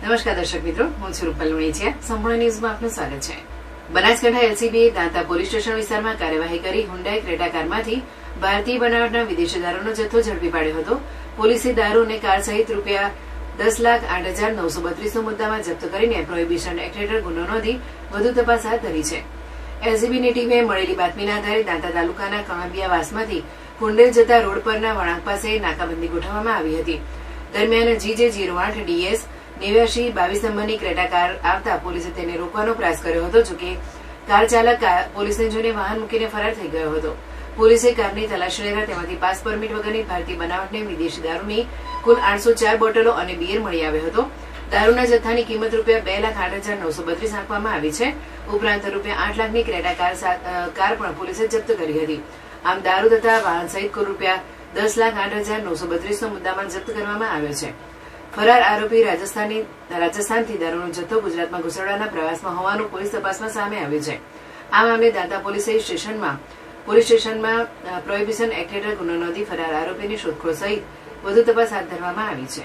નમસ્કાર દર્શક મિત્રો, હું છું રૂપલ લુણીચિયા. સંપૂર્ણ ન્યૂઝમાં આપનું સ્વાગત છે. બનાસકાંઠા એલસીબીએ દાંતા પોલીસ સ્ટેશન વિસ્તારમાં કાર્યવાહી કરી હુન્ડાઈ ક્રેટા કારમાંથી ભારતીય બનાવટના વિદેશી દારૂનો જથ્થો ઝડપી પાડ્યો હતો. પોલીસે દારૂ અને કાર સહિત ₹10,08,932નો મુદ્દામાં જપ્ત કરીને પ્રોહિબિશન એક્ટ હેઠળ ગુનો નોંધી વધુ તપાસ હાથ ધરી છે. એલસીબીની ટીમે મળેલી બાતમીના આધારે દાંતા તાલુકાના કણબિયા વાસમાંથી કુંડેલ જતા રોડ પરના વળાંક પાસે નાકાબંધી ગોઠવવામાં આવી હતી. દરમિયાન GJ08 DS 8922 નંબરની ક્રેટા કાર આવતા પોલીસે તેને રોકવાનો પ્રયાસ કર્યો હતો. જોકે કાર ચાલક પોલીસને જોઈને વાહન મૂકીને ફરાર થઈ ગયો હતો. પોલીસે કારની તલાશી લેતા તેમાંથી પાસ પરમિટ વગરની ભારતીય બનાવટની વિદેશી દારૂની કુલ 804 બોટલો અને બિયર મળી આવ્યો હતો. દારૂના જથ્થાની કિંમત ₹2,08,932 આંકવામાં આવી છે. ઉપરાંત ₹8 લાખની ક્રેટા કાર પણ પોલીસે જપ્ત કરી હતી. આમ દારૂ તથા વાહન સહિત કુલ ₹10,08,932નો મુદ્દામાલ જપ્ત કરવામાં આવ્યો છે. ફરાર આરોપી રાજસ્થાનથી દારૂનો જથ્થો ગુજરાતમાં ઘુસાડવાના પ્રયાસમાં હોવાનું પોલીસ તપાસમાં સામે આવ્યું છે. આ મામલે દાંતા પોલીસ સ્ટેશનમાં પ્રોહિબિશન એક્ટ હેઠળ ગુનો નોંધી ફરાર આરોપીની શોધખોળ સહિત વધુ તપાસ હાથ ધરવામાં આવી છે.